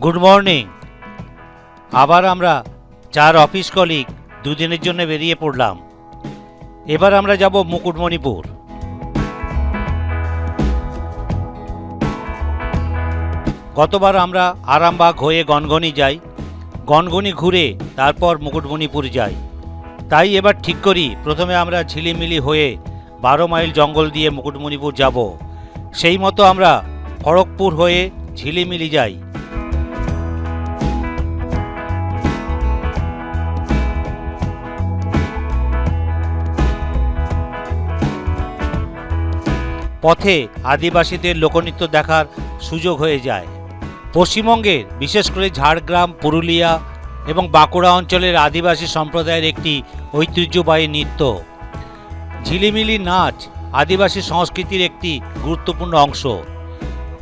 Good morning. আবার আমরা 4 office colleague দুদিনের জন্য বেরিয়ে পড়লাম। এবার আমরা যাব মুকুটমণিপুর। গতবার আমরা আরামবাগ হয়ে গনগনি যাই, গনগনি ঘুরে তারপর মুকুটমণিপুর যাই। তাই এবার ঠিক করি প্রথমে আমরা ঝিলিমিলি হয়ে 12 মাইল জঙ্গল দিয়ে মুকুটমণিপুর যাব। সেই মতো আমরা খড়গপুর হয়ে ঝিলিমিলি যাই। পথে আদিবাসীদের লোকনৃত্য দেখার সুযোগ হয়ে যায়। পশ্চিমবঙ্গের বিশেষ করে ঝাড়গ্রাম, পুরুলিয়া এবং বাঁকুড়া অঞ্চলের আদিবাসী সম্প্রদায়ের একটি ঐতিহ্যবাহী নৃত্য। ঝিলিমিলি নাচ আদিবাসী সংস্কৃতির একটি গুরুত্বপূর্ণ অংশ।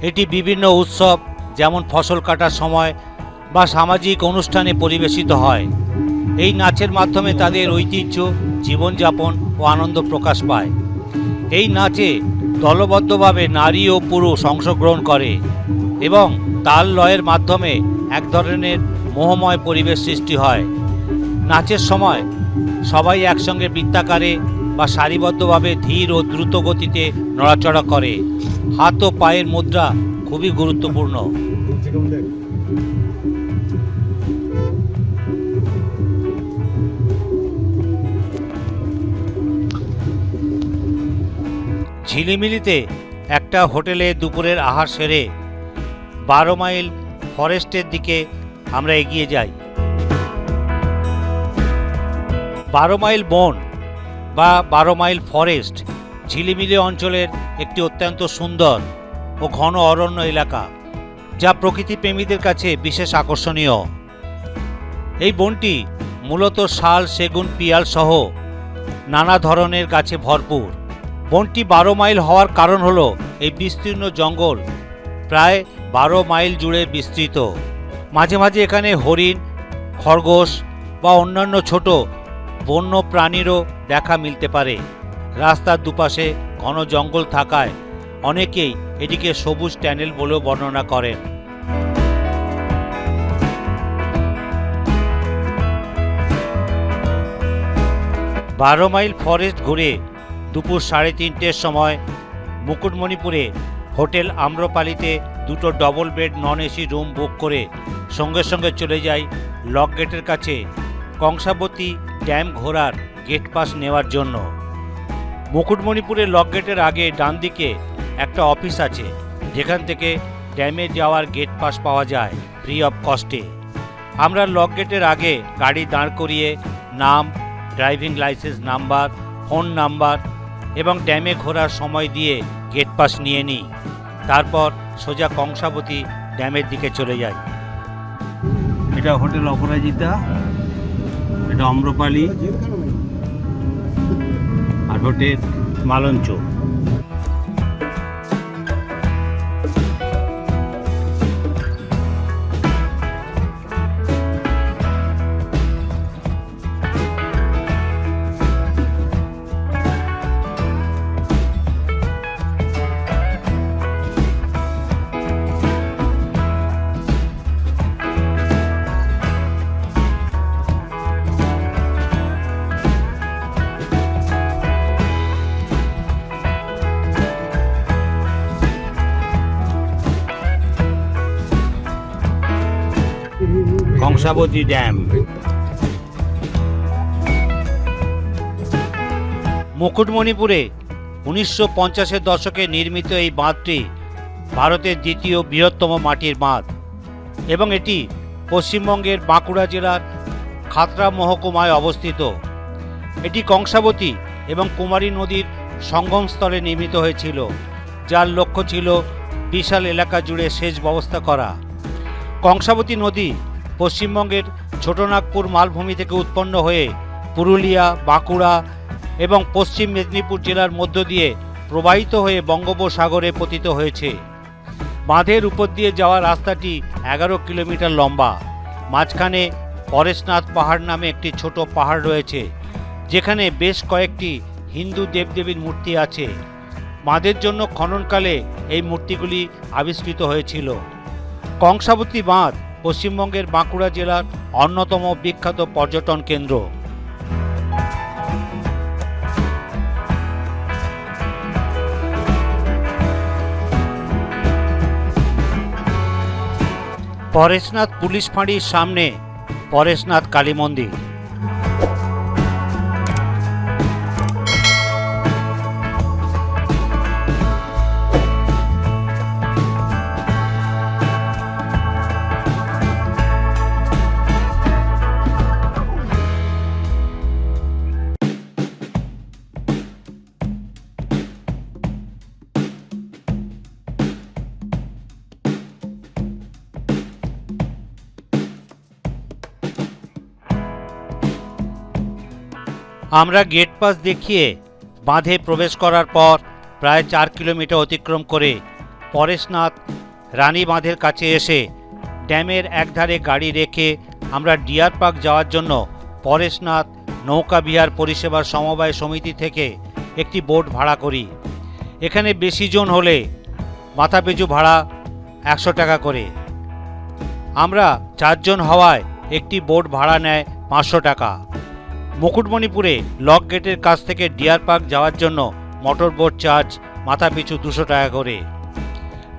এটি বিভিন্ন উৎসব যেমন ফসল কাটার সময় বা সামাজিক অনুষ্ঠানে পরিবেশিত হয়। এই নাচের মাধ্যমে তাদের ঐতিহ্য, জীবনযাপন ও আনন্দ প্রকাশ পায়। এই নাচে দলবদ্ধভাবে নারী ও পুরুষ অংশগ্রহণ করে এবং তাল লয়ের মাধ্যমে এক ধরনের মোহময় পরিবেশ সৃষ্টি হয়। নাচের সময় সবাই একসঙ্গে বৃত্তাকারে বা সারিবদ্ধভাবে ধীর ও দ্রুত গতিতে নড়াচড়া করে। হাত ও পায়ের মুদ্রা খুবই গুরুত্বপূর্ণ। ঝিলিমিলিতে একটা হোটেলে দুপুরের আহার সেরে 12 মাইল ফরেস্টের দিকে আমরা এগিয়ে যাই। 12 মাইল বন বা 12 মাইল ফরেস্ট ঝিলিমিলি অঞ্চলের একটি অত্যন্ত সুন্দর ও ঘন অরণ্য এলাকা, যা প্রকৃতিপ্রেমীদের কাছে বিশেষ আকর্ষণীয়। এই বনটি মূলত শাল, সেগুন, পিয়াল সহ নানা ধরনের গাছে ভরপুর। বনটি 12 মাইল হওয়ার কারণ হলো এই বিস্তীর্ণ জঙ্গল প্রায় 12 মাইল জুড়ে বিস্তৃত। মাঝে মাঝে এখানে হরিণ, খরগোশ বা অন্যান্য ছোট বন্য প্রাণীরও দেখা মিলতে পারে। রাস্তার দুপাশে ঘন জঙ্গল থাকায় অনেকেই এটিকে সবুজ টানেল বলেও বর্ণনা করেন। বারো মাইল ফরেস্ট ঘুরে দুপুর 3:30-টের সময় মুকুটমণিপুরে হোটেল আম্রপালিতে দুটো double bed non AC room book করে সঙ্গে সঙ্গে চলে যাই লক গেটের কাছে কংসাবতী ড্যাম ঘোরার গেট পাস নেওয়ার জন্য। মুকুটমণিপুরের লক গেটের আগে ডান দিকে একটা অফিস আছে, যেখান থেকে ড্যামে যাওয়ার গেট পাস পাওয়া যায় ফ্রি অফ কস্টে। আমরা লক গেটের আগে গাড়ি দাঁড় করিয়ে নাম, driving licence number, phone number এবং ড্যামে ঘোরার সময় দিয়ে গেট পাস নিয়ে নিই। তারপর সোজা কংসাবতী ড্যামের দিকে চলে যাই। এটা হোটেল অপরাজিতা, এটা আম্রপালি আর হোটেল মালঞ্চ। কংসাবতী ড্যাম। মুকুটমণিপুরে 1950-এর দশকে নির্মিত এই বাঁধটি ভারতের দ্বিতীয় বৃহত্তম মাটির বাঁধ এবং এটি পশ্চিমবঙ্গের বাঁকুড়া জেলার খাতড়া মহকুমায় অবস্থিত। এটি কংসাবতী এবং কুমারী নদীর সঙ্গমস্থলে নির্মিত হয়েছিল, যার লক্ষ্য ছিল বিশাল এলাকা জুড়ে সেচ ব্যবস্থা করা। কংসাবতী নদী পশ্চিমবঙ্গের ছোটনাগপুর মালভূমি থেকে উৎপন্ন হয়ে পুরুলিয়া, বাঁকুড়া এবং পশ্চিম মেদিনীপুর জেলার মধ্য দিয়ে প্রবাহিত হয়ে বঙ্গোপসাগরে পতিত হয়েছে। বাঁধের উপর দিয়ে যাওয়া রাস্তাটি 11 কিলোমিটার লম্বা। মাঝখানে পরেশনাথ পাহাড় নামে একটি ছোট পাহাড় রয়েছে, যেখানে বেশ কয়েকটি হিন্দু দেবদেবীর মূর্তি আছে। বাঁধের জন্য খননকালে এই মূর্তিগুলি আবিষ্কৃত হয়েছিল। কংসাবতী বাঁধ পশ্চিমবঙ্গের বাঁকুড়া জেলার অন্যতম বিখ্যাত পর্যটন কেন্দ্র। পরেশনাথ পুলিশ ফাঁড়ির সামনে পরেশনাথ কালী মন্দির। আমরা গেট পাস দেখিয়ে বাঁধে প্রবেশ করার পর প্রায় 4 কিলোমিটার অতিক্রম করে পরেশনাথ রানী বাঁধের কাছে এসে ড্যামের একধারে গাড়ি রেখে আমরা ডিয়ার পার্ক যাওয়ার জন্য পরেশনাথ নৌকা বিহার পরিষেবার সমবায় সমিতি থেকে একটি বোট ভাড়া করি। এখানে বেশি জন হলে মাথাপিছু ভাড়া 100 টাকা করে। আমরা 4 জন হওয়ায় একটি বোট ভাড়া নেয় 500 টাকা। মুকুটমণিপুরে লক গেটের কাছ থেকে ডিয়ার পার্ক যাওয়ার জন্য মোটর বোট চার্জ মাথাপিছু 200 টাকা করে।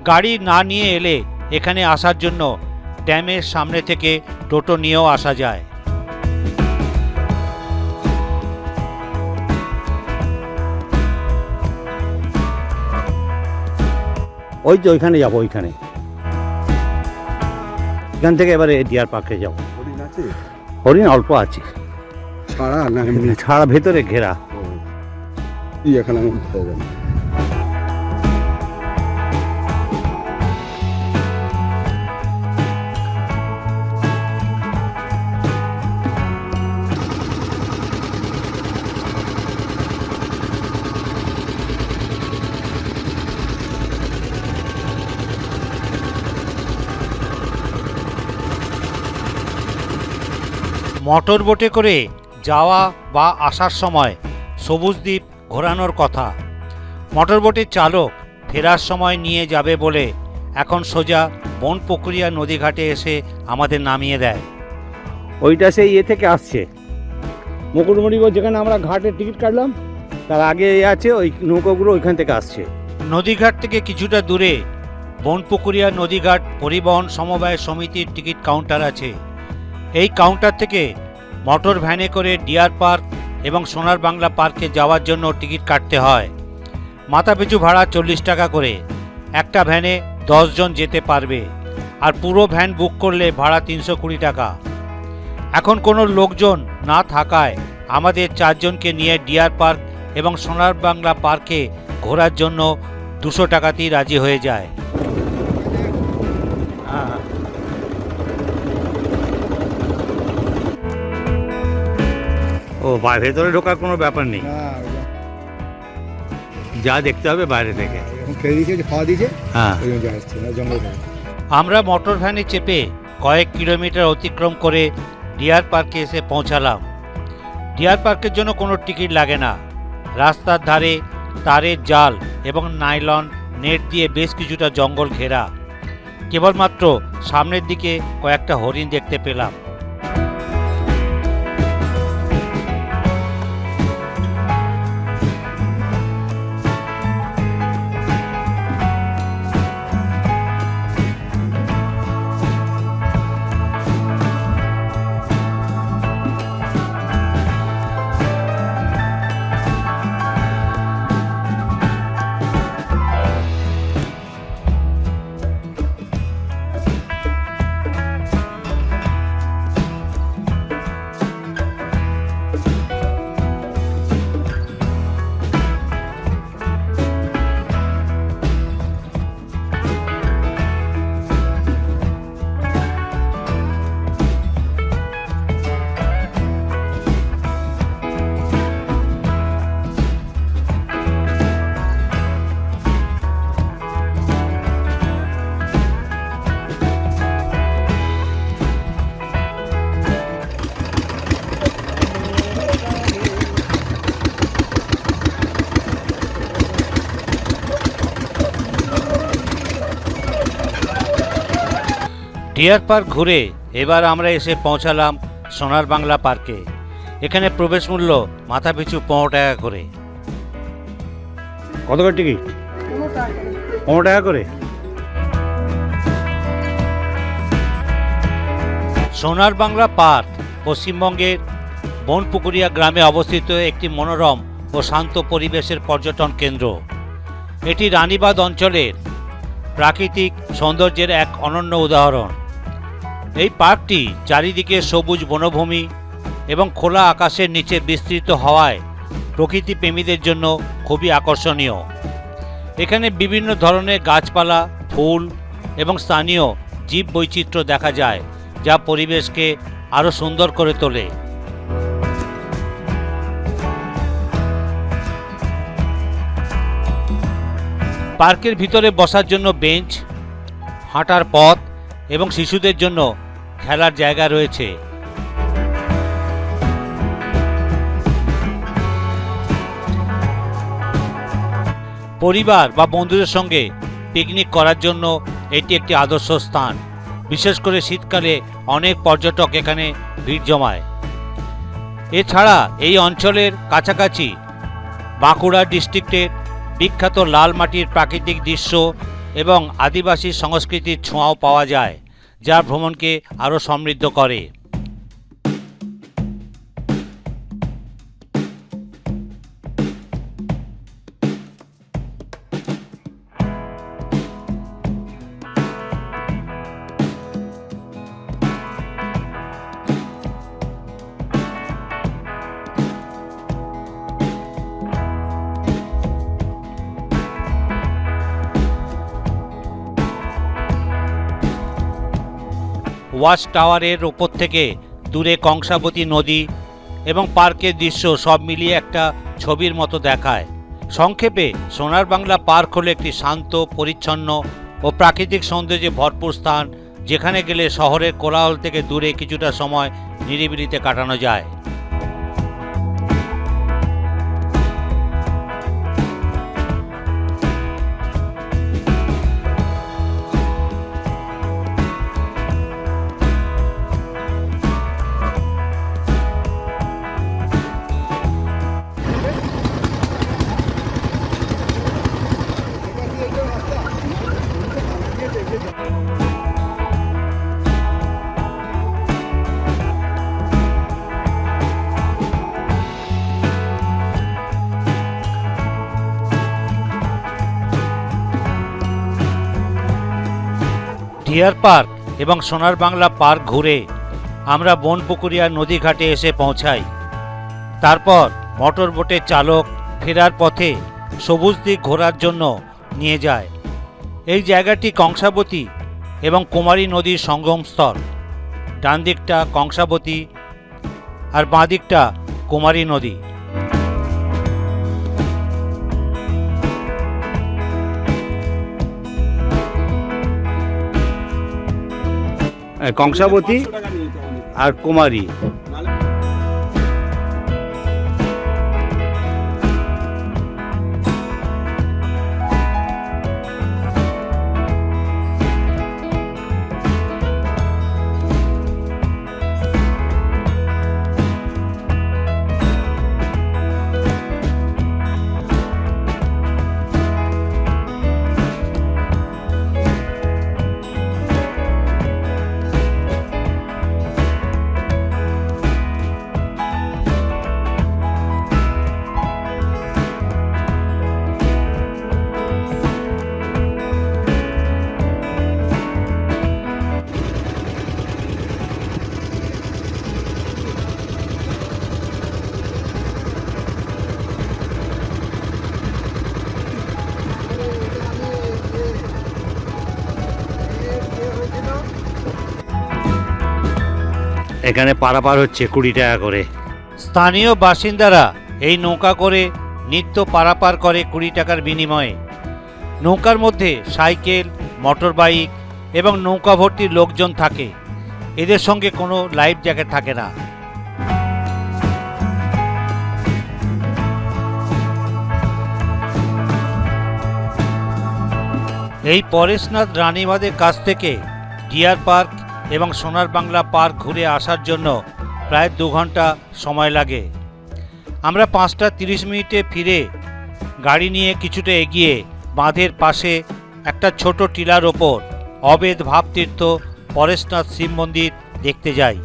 গাড়ি না নিয়ে এলে এখানে আসার জন্য ড্যামের সামনে থেকে টোটো নিয়েও আসা যায়। ওই তো ওইখানে যাবো, ওইখানে এখান থেকে এবারে ডিয়ার পার্কে যাবো। হরিণ আছে? হরিণ অল্প আছে, ছাড়া না এমনি? ছাড়া ভেতরে ঘেরা। কি এখানে আমি বুঝতে পারি। মোটর বোটে করে যাওয়া বা আসার সময় সবুজ দ্বীপ ঘোরানোর কথা। মোটর বোটের চালক ফেরার সময় নিয়ে যাবে বলে এখন সোজা বনপুকুরিয়া নদীঘাটে এসে আমাদের নামিয়ে দেয়। ওইটা সেই ইয়ে থেকে আসছে, মুকুটমণিপুর যেখানে আমরা ঘাটের টিকিট কাটলাম তার আগে আছে ওই নৌকাগুলো, ওইখান থেকে আসছে। নদীঘাট থেকে কিছুটা দূরে বনপুকুরিয়া নদীঘাট পরিবহন সমবায় সমিতির টিকিট কাউন্টার আছে। এই কাউন্টার থেকে মোটর ভ্যানে করে ডিয়ার পার্ক এবং সোনার বাংলা পার্কে যাওয়ার জন্য টিকিট কাটতে হয়। মাথাপিছু ভাড়া 40 টাকা করে। একটা ভ্যানে 10 জন যেতে পারবে, আর পুরো ভ্যান বুক করলে ভাড়া 320 টাকা। এখন কোনো লোকজন না থাকায় আমাদের 4 জনকে নিয়ে ডিয়ার পার্ক এবং সোনার বাংলা পার্কে ঘোরার জন্য 200 টাকাতেই রাজি হয়ে যায়। ও ভেতরে ঢোকার কোনো ব্যাপার নেই, যা দেখতে হবে বাইরে থেকে। খাওয়া দিয়েছে, হ্যাঁ, জঙ্গল। আমরা মোটর ভ্যানে চেপে কয়েক কিলোমিটার অতিক্রম করে ডিয়ার পার্কে এসে পৌঁছালাম। ডিয়ার পার্কের জন্য কোনো টিকিট লাগে না। রাস্তার ধারে তারের জাল এবং নাইলন নেট দিয়ে বেশ কিছুটা জঙ্গল ঘেরা। কেবলমাত্র সামনের দিকে কয়েকটা হরিণ দেখতে পেলাম। ডিয়ার পার্ক ঘুরে এবার আমরা এসে পৌঁছালাম সোনার বাংলা পার্কে। এখানে প্রবেশ মূল্য মাথাপিছু 15 টাকা করে। কত করে টিকিট? 15 টাকা করে। সোনার বাংলা পার্ক পশ্চিমবঙ্গের বনপুকুরিয়া গ্রামে অবস্থিত একটি মনোরম ও শান্ত পরিবেশের পর্যটন কেন্দ্র। এটি রানীবাঁধ অঞ্চলের প্রাকৃতিক সৌন্দর্যের এক অনন্য উদাহরণ। এই পার্কটি চারিদিকে সবুজ বনভূমি এবং খোলা আকাশের নিচে বিস্তৃত হওয়ায় প্রকৃতি প্রেমীদের জন্য খুবই আকর্ষণীয়। এখানে বিভিন্ন ধরনের গাছপালা, ফুল এবং স্থানীয় জীব বৈচিত্র্য দেখা যায়, যা পরিবেশকে আরও সুন্দর করে তোলে। পার্কের ভিতরে বসার জন্য বেঞ্চ, হাঁটার পথ এবং শিশুদের জন্য খেলার জায়গা রয়েছে। পরিবার বা বন্ধুদের সঙ্গে পিকনিক করার জন্য এটি একটি আদর্শ স্থান। বিশেষ করে শীতকালে অনেক পর্যটক এখানে ভিড় জমায়। এছাড়া এই অঞ্চলের কাছাকাছি বাঁকুড়া ডিস্ট্রিক্টের বিখ্যাত লাল মাটির প্রাকৃতিক দৃশ্য এবং আদিবাসী সংস্কৃতির ছোঁয়াও পাওয়া যায়, যা ভ্রমণকে আরও সমৃদ্ধ করে। ওয়াচ টাওয়ারের ওপর থেকে দূরে কংসাবতী নদী এবং পার্কের দৃশ্য সব মিলিয়ে একটা ছবির মতো দেখায়। সংক্ষেপে সোনার বাংলা পার্ক হলো একটি শান্ত, পরিচ্ছন্ন ও প্রাকৃতিক সৌন্দর্যে ভরপুর স্থান, যেখানে গেলে শহরের কোলাহল থেকে দূরে কিছুটা সময় নিরিবিলিতে কাটানো যায়। ডিয়ার পার্ক এবং সোনার বাংলা পার্ক ঘুরে আমরা বনপুকুরিয়া নদী ঘাটে এসে পৌঁছাই। তারপর মোটর বোটের চালক ফেরার পথে সবুজ দিক ঘোরার জন্য নিয়ে যায়। এই জায়গাটি কংসাবতী এবং কুমারী নদীর সঙ্গমস্থল। ডান দিকটা কংসাবতী আর বাঁ দিকটা কুমারী নদী। কংসাবতী আর কুমারী। এখানে পারাপার হচ্ছে 20 টাকা করে। স্থানীয় বাসিন্দারা এই নৌকা করে নিত্য পারাপার করে 20 টাকার বিনিময়ে। নৌকার মধ্যে সাইকেল, মোটর বাইক এবং নৌকা ভর্তি লোকজন থাকে। এদের সঙ্গে কোনো লাইফ জ্যাকেট থাকে না। এই পরেশনাথ রানীবাঁধের কাছ থেকে ডিয়ার পার্ক এবং সোনার বাংলা পার্ক ঘুরে আসার জন্য প্রায় 2 ঘন্টা সময় লাগে। আমরা 5:30 ফিরে গাড়ি নিয়ে কিছুটা এগিয়ে বাঁধের পাশে একটা ছোট টিলার ওপর অবেদ ভাবতীর্থ পরেশনাথ শিব মন্দির দেখতে যাই।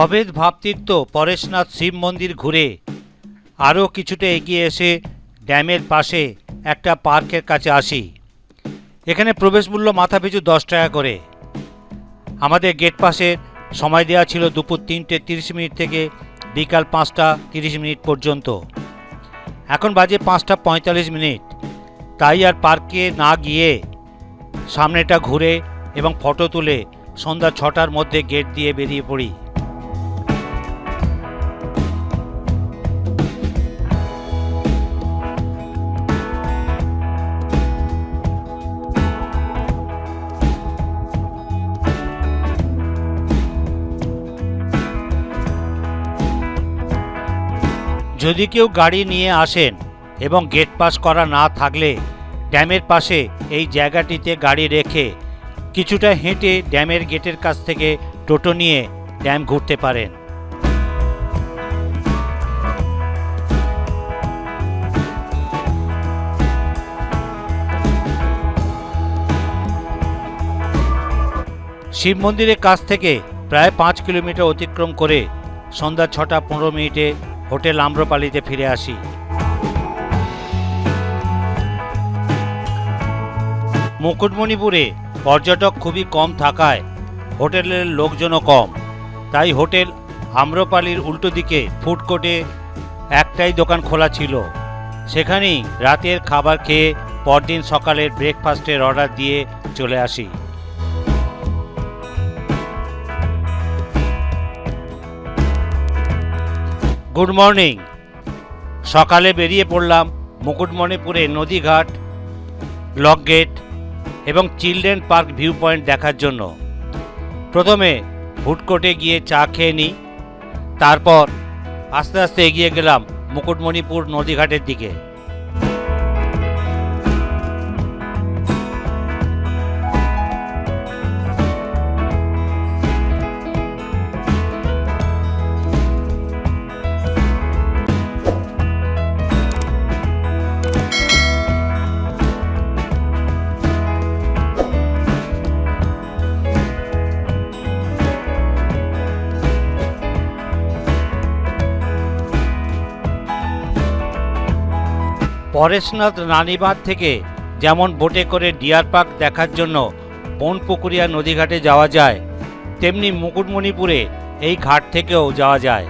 অবেদ ভাবতীর্থ পরেশনাথ শিব মন্দির ঘুরে আরও কিছুটা এগিয়ে এসে ড্যামের পাশে একটা পার্কের কাছে আসি। এখানে প্রবেশ মূল্য মাথাপিছু 10 টাকা করে। আমাদের গেট পাসের সময় দেওয়া ছিল দুপুর 3:30 থেকে বিকাল 5:30 পর্যন্ত। এখন বাজে 5:45, তাই আর পার্কে না গিয়ে সামনেটা ঘুরে এবং ফটো তুলে সন্ধ্যা 6টার মধ্যে গেট দিয়ে বেরিয়ে পড়ি। যদি কেউ গাড়ি নিয়ে আসেন এবং গেট পাস করা না থাকলে ড্যামের পাশে এই জায়গাটিতে গাড়ি রেখে কিছুটা হেঁটে ড্যামের গেটের কাছ থেকে টোটো নিয়ে ড্যাম ঘুরতে পারেন। শিব মন্দিরের কাছ থেকে প্রায় 5 কিলোমিটার অতিক্রম করে সন্ধ্যা 6:15 হোটেল আম্রপালিতে ফিরে আসি। মুকুটমণিপুরে পর্যটক খুবই কম থাকায় হোটেলের লোকজনও কম, তাই হোটেল আম্রপালির উল্টো দিকে ফুড কোর্টে একটাই দোকান খোলা ছিল। সেখানেই রাতের খাবার খেয়ে পরদিন সকালের ব্রেকফাস্টের অর্ডার দিয়ে চলে আসি। Good morning. সকালে বেরিয়ে পড়লাম মুকুটমণিপুরে নদীঘাট, ব্লক গেট এবং চিলড্রেন পার্ক ভিউ পয়েন্ট দেখার জন্য। প্রথমে ফুড কোর্টে গিয়ে চা খেয়ে নিই, তারপর আস্তে আস্তে এগিয়ে গেলাম মুকুটমণিপুর নদীঘাটের দিকে। পরেশনাথ রানীবাঁধ থেকে যেমন বোটে করে ডিয়ার পার্ক দেখার জন্য বনপুকুরিয়া নদীঘাটে যাওয়া যায়, তেমনি মুকুটমণিপুরে এই ঘাট থেকেও যাওয়া যায়।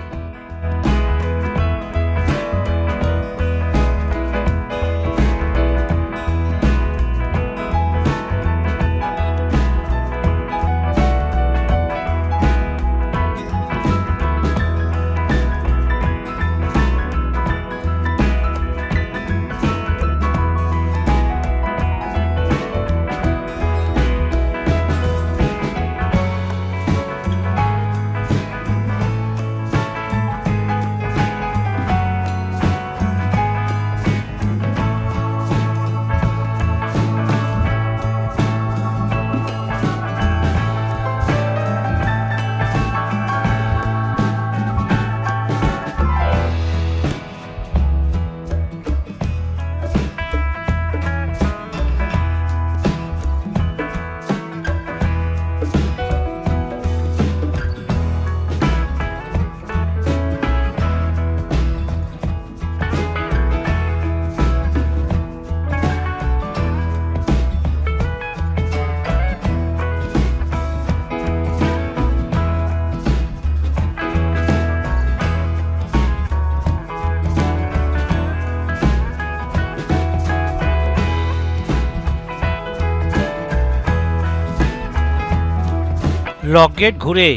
লক গেট ঘুরে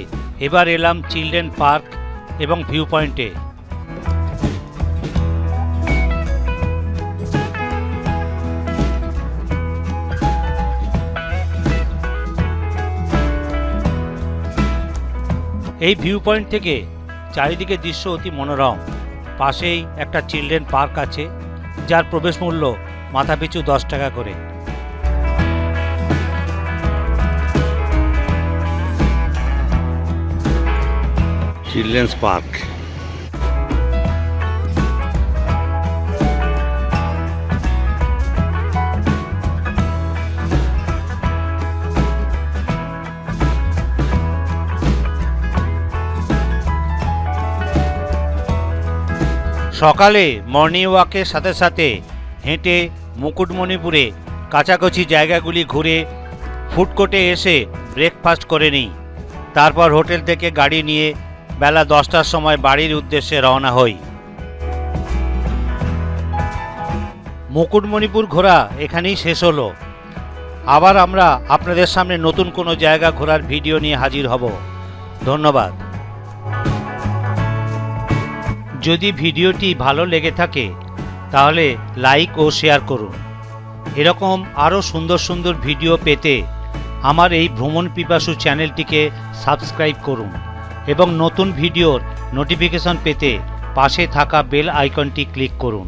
এবার এলাম চিলড্রেন পার্ক এবং ভিউ পয়েন্টে। এই ভিউ পয়েন্ট থেকে চারিদিকে দৃশ্য অতি মনোরম। পাশেই একটা চিলড্রেন পার্ক আছে, যার প্রবেশ মূল্য মাথাপিছু 10 টাকা করে। Children's park. সকালে মর্নিং ওয়াকের সাথে সাথে হেঁটে মুকুটমণিপুরে কাছাকাছি জায়গাগুলি ঘুরে ফুড কোর্টে এসে ব্রেকফাস্ট করে নিই। তারপর হোটেল থেকে গাড়ি নিয়ে বেলা 10টার সময় বাড়ির উদ্দেশ্যে রওনা হই। মুকুটমণিপুর ঘোরা এখানেই শেষ হলো। আবার আমরা আপনাদের সামনে নতুন কোনো জায়গা ঘোরার ভিডিও নিয়ে হাজির হব। ধন্যবাদ। যদি ভিডিওটি ভালো লেগে থাকে তাহলে লাইক ও শেয়ার করুন। এরকম আরও সুন্দর সুন্দর ভিডিও পেতে আমার এই ভ্রমণ পিপাসু চ্যানেলটিকে সাবস্ক্রাইব করুন এবং নতুন ভিডিওর নোটিফিকেশন পেতে পাশে থাকা বেল আইকনটি ক্লিক করুন।